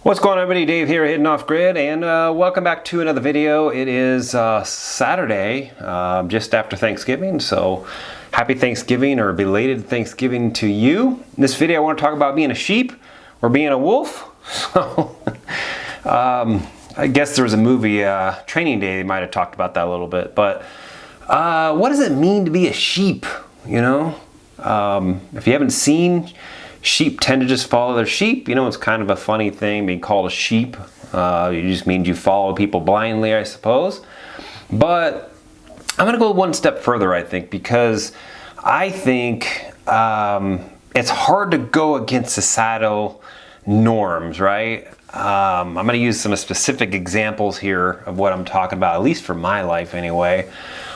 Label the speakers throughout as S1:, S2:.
S1: What's going on, everybody? Dave here, Hidden Off Grid, and welcome back to another video. It is Saturday, just after Thanksgiving, so happy Thanksgiving or belated Thanksgiving to you. In this video, I want to talk about being a sheep or being a wolf. So, I guess there was a movie, Training Day, they might have talked about that a little bit, but what does it mean to be a sheep, you know? If you haven't seen, sheep tend to just follow their sheep. You know, it's kind of a funny thing being called a sheep. It just means you follow people blindly, I suppose. But I'm going to go one step further, I think, because I think it's hard to go against societal norms, right? I'm going to use some specific examples here of what I'm talking about, at least for my life anyway.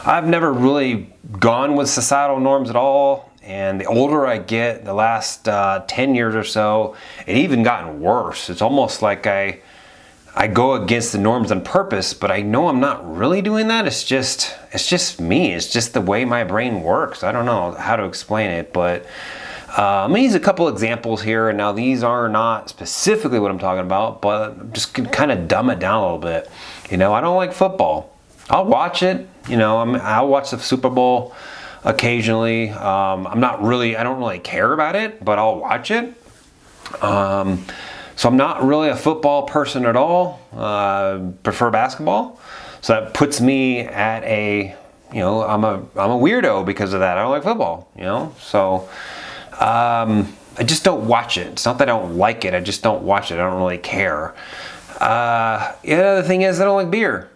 S1: I've never really gone with societal norms at all. And the older I get, the last 10 years or so, it even gotten worse. It's almost like I go against the norms on purpose, but I know I'm not really doing that. It's just me. It's just the way my brain works. I don't know how to explain it, but I'm gonna use a couple examples here. And now these are not specifically what I'm talking about, but I'm just gonna kind of dumb it down a little bit. You know, I don't like football. I'll watch it. You know, I'll watch the Super Bowl occasionally. I don't really care about it, but I'll watch it. So I'm not really a football person at all. Prefer basketball. So that puts me at I'm a weirdo because of that. I don't like football, you know? So, I just don't watch it. It's not that I don't like it. I just don't watch it. I don't really care. The other thing is I don't like beer.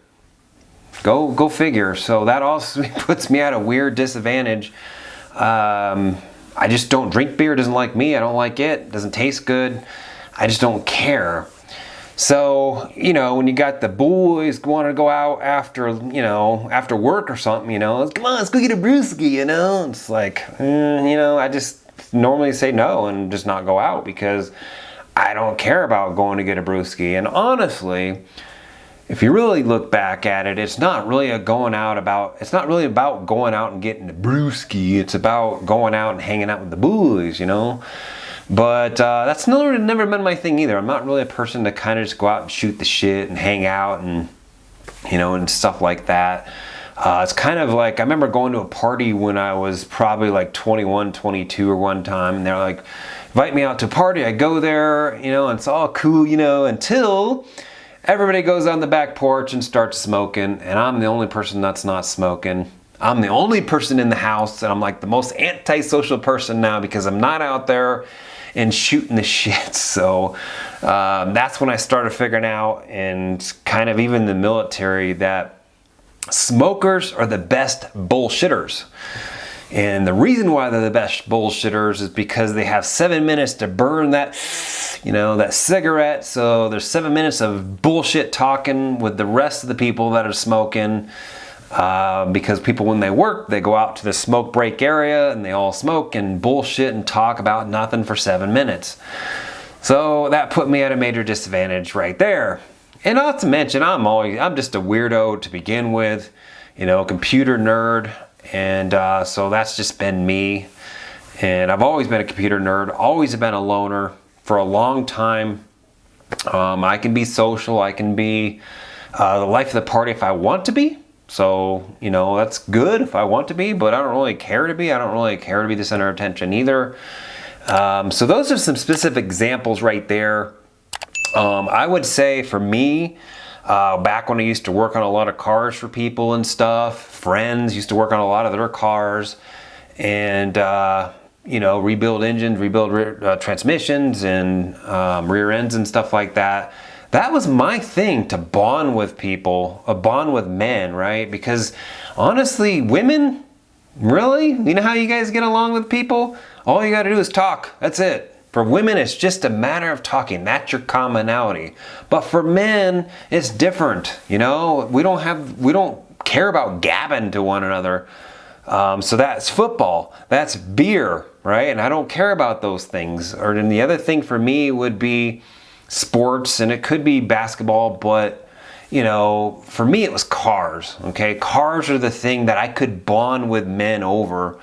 S1: Go figure. So that also puts me at a weird disadvantage. I just don't drink beer. It doesn't like me. I don't like it. It doesn't taste good. I just don't care. So, you know, when you got the boys want to go out after work or something, you know, come on, let's go get a brewski, you know. It's like, I just normally say no and just not go out because I don't care about going to get a brewski. And honestly, if you really look back at it, it's not really about going out and getting the brewski. It's about going out and hanging out with the boys, you know. But that's never been my thing either. I'm not really a person to kind of just go out and shoot the shit and hang out and, you know, and stuff like that. It's kind of like, I remember going to a party when I was probably like 21, 22 or one time, and they're like, invite me out to a party. I go there, you know, and it's all cool, you know, until everybody goes on the back porch and starts smoking, and I'm the only person that's not smoking. I'm the only person in the house, and I'm like the most antisocial person now because I'm not out there and shooting the shit. So that's when I started figuring out, and kind of even the military, that smokers are the best bullshitters. And the reason why they're the best bullshitters is because they have 7 minutes to burn that cigarette. So there's 7 minutes of bullshit talking with the rest of the people that are smoking. Because people, when they work, they go out to the smoke break area and they all smoke and bullshit and talk about nothing for 7 minutes. So that put me at a major disadvantage right there. And not to mention, I'm just a weirdo to begin with, you know, computer nerd. And so that's just been me. And I've always been a computer nerd, always been a loner for a long time. I can be social, I can be the life of the party if I want to be. So, you know, that's good if I want to be, but I don't really care to be. I don't really care to be the center of attention either. So those are some specific examples right there. I would say for me, back when I used to work on a lot of cars for people and stuff, friends used to work on a lot of their cars and, rebuild engines, rebuild transmissions and rear ends and stuff like that. That was my thing, to bond with people, bond with men, right? Because honestly, women, really? You know how you guys get along with people? All you got to do is talk. That's it. For women, it's just a matter of talking. That's your commonality. But for men, it's different. You know, we don't care about gabbing to one another. So that's football. That's beer, right? And I don't care about those things. Or then the other thing for me would be sports, and it could be basketball, but you know, for me it was cars. Okay, cars are the thing that I could bond with men over.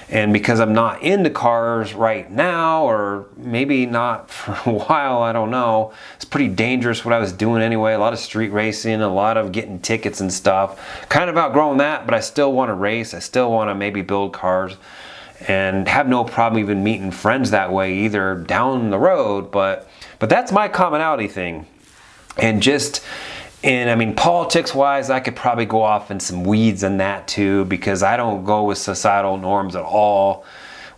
S1: And because I'm not into cars right now, or maybe not for a while, I don't know. It's pretty dangerous what I was doing anyway. A lot of street racing, a lot of getting tickets and stuff. Kind of outgrown that, but I still want to race. I still want to maybe build cars and have no problem even meeting friends that way either down the road. But that's my commonality thing. And I mean, politics-wise, I could probably go off in some weeds in that too, because I don't go with societal norms at all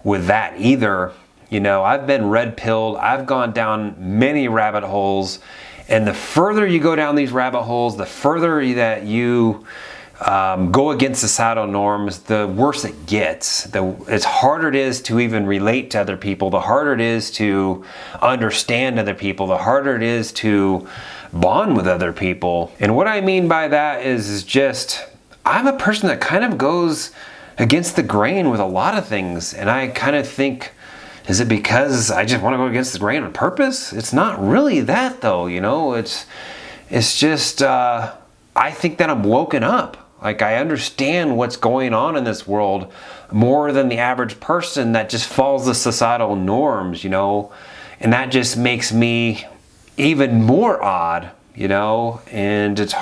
S1: with that either. You know, I've been red-pilled. I've gone down many rabbit holes. And the further you go down these rabbit holes, the further that you go against societal norms, the worse it gets. It's harder it is to even relate to other people. The harder it is to understand other people. The harder it is to bond with other people. And what I mean by that is just, I'm a person that kind of goes against the grain with a lot of things. And I kind of think, is it because I just want to go against the grain on purpose? It's not really that though, you know. It's just, I think that I'm woken up. Like, I understand what's going on in this world more than the average person that just follows the societal norms, you know. And that just makes me even more odd, you know. And it's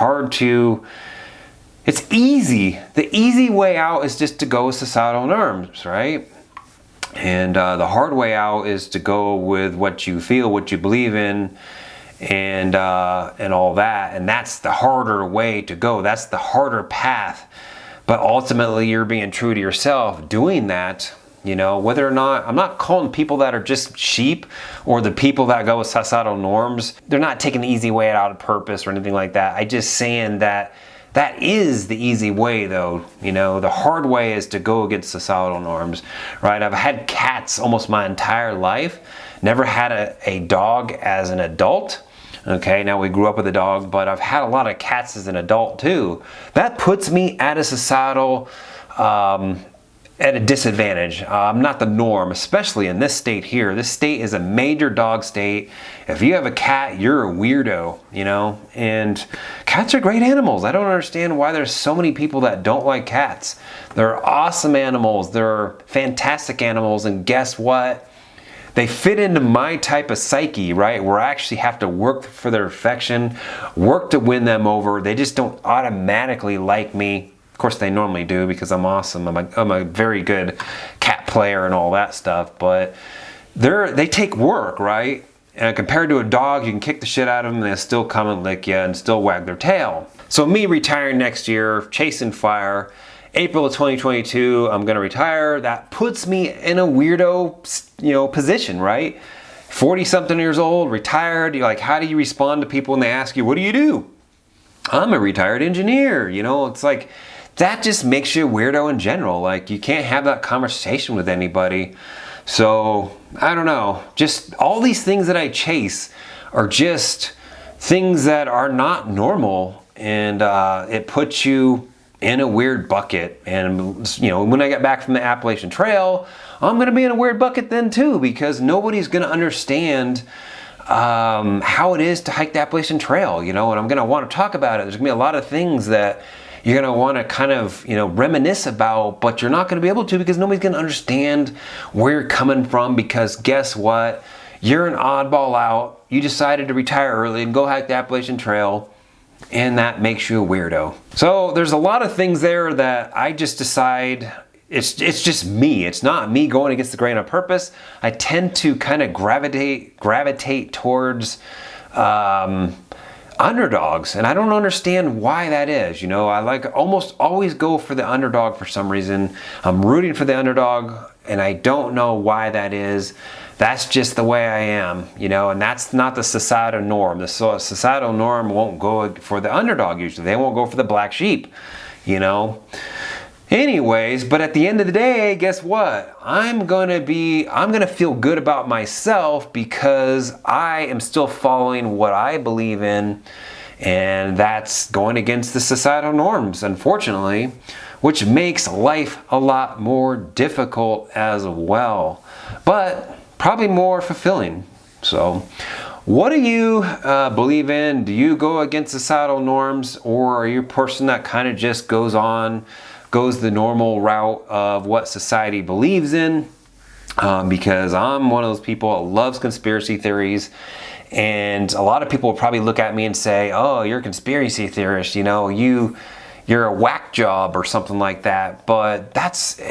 S1: easy. The easy way out is just to go with societal norms, right? And the hard way out is to go with what you feel, what you believe in, and all that. And that's the harder way to go. That's the harder path. But ultimately, you're being true to yourself doing that. You know, whether or not, I'm not calling people that are just sheep or the people that go with societal norms, they're not taking the easy way out of purpose or anything like that. I just saying that that is the easy way though. You know, the hard way is to go against societal norms, right? I've had cats almost my entire life. Never had a dog as an adult. Okay, now we grew up with a dog, but I've had a lot of cats as an adult too. That puts me at a societal, at a disadvantage. I'm not the norm, especially in this state here. This state is a major dog state. If you have a cat, you're a weirdo, you know? And cats are great animals. I don't understand why there's so many people that don't like cats. They're awesome animals. They're fantastic animals. And guess what? They fit into my type of psyche, right? Where I actually have to work for their affection, work to win them over. They just don't automatically like me. Of course, they normally do because I'm awesome. I'm a very good cat player and all that stuff. But they take work, right? And compared to a dog, you can kick the shit out of them and they'll still come and lick you and still wag their tail. So me retiring next year, chasing fire, April of 2022, I'm gonna retire. That puts me in a weirdo, you know, position, right? 40-something years old, retired. You're like, how do you respond to people when they ask you, what do you do? I'm a retired engineer. You know, it's like, that just makes you a weirdo in general. Like, you can't have that conversation with anybody. So, I don't know. Just all these things that I chase are just things that are not normal. And it puts you in a weird bucket. And, you know, when I get back from the Appalachian Trail, I'm going to be in a weird bucket then too, because nobody's going to understand how it is to hike the Appalachian Trail, you know, and I'm going to want to talk about it. There's going to be a lot of things that you're going to want to kind of, you know, reminisce about, but you're not going to be able to because nobody's going to understand where you're coming from, because guess what? You're an oddball out. You decided to retire early and go hike the Appalachian Trail, and that makes you a weirdo. So there's a lot of things there that I just decide it's just me. It's not me going against the grain on purpose. I tend to kind of gravitate towards underdogs, and I don't understand why that is. You know, I like almost always go for the underdog for some reason. I'm rooting for the underdog, and I don't know why that is. That's just the way I am, you know, and that's not the societal norm. The societal norm won't go for the underdog usually. They won't go for the black sheep, you know. Anyways, but at the end of the day, guess what? I'm gonna feel good about myself because I am still following what I believe in, and that's going against the societal norms, unfortunately, which makes life a lot more difficult as well, but probably more fulfilling. So, what do you believe in? Do you go against societal norms, or are you a person that kind of just goes goes the normal route of what society believes in, because I'm one of those people that loves conspiracy theories. And a lot of people will probably look at me and say, oh, you're a conspiracy theorist, you know, you're a whack job or something like that. But that's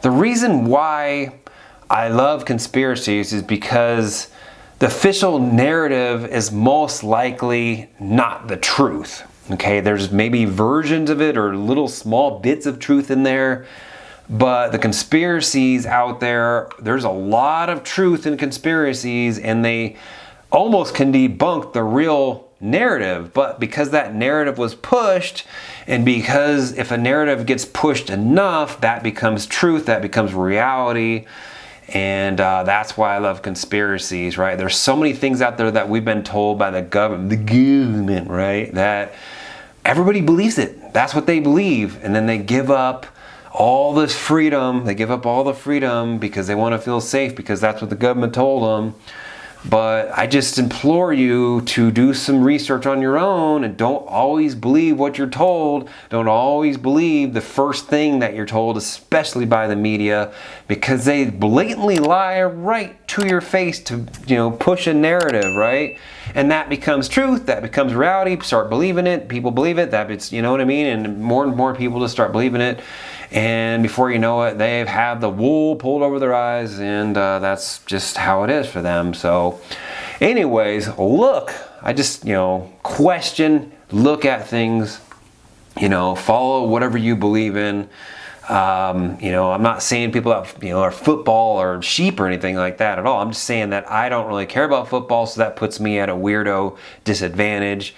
S1: the reason why I love conspiracies, is because the official narrative is most likely not the truth. Okay, there's maybe versions of it or little small bits of truth in there, but the conspiracies out there, there's a lot of truth in conspiracies, and they almost can debunk the real narrative. But because that narrative was pushed, and because if a narrative gets pushed enough, that becomes truth, that becomes reality. And that's why I love conspiracies, right? There's so many things out there that we've been told by the government, right? That everybody believes it. That's what they believe. And then they give up all this freedom. They give up all the freedom because they want to feel safe, because that's what the government told them. But I just implore you to do some research on your own, and don't always believe what you're told. Don't always believe the first thing that you're told, especially by the media, because they blatantly lie right to your face to, you know, push a narrative, right? And that becomes truth, that becomes reality. Start believing it, people believe it, that it's, you know what I mean? And more people just start believing it. And before you know it, they have the wool pulled over their eyes, and that's just how it is for them. So anyways, look, I just, you know, question, look at things, you know, follow whatever you believe in. You know, I'm not saying people that, you know, are football or sheep or anything like that at all. I'm just saying that I don't really care about football, so that puts me at a weirdo disadvantage.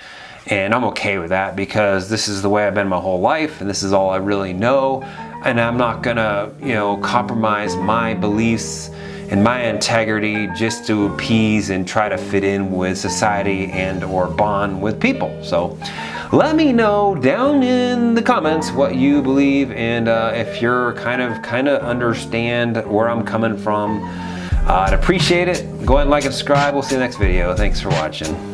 S1: And I'm okay with that, because this is the way I've been my whole life, and this is all I really know. And I'm not gonna, you know, compromise my beliefs and my integrity just to appease and try to fit in with society and or bond with people. So let me know down in the comments what you believe, and if you're kind of understand where I'm coming from. I'd appreciate it. Go ahead and like and subscribe. We'll see you in the next video. Thanks for watching.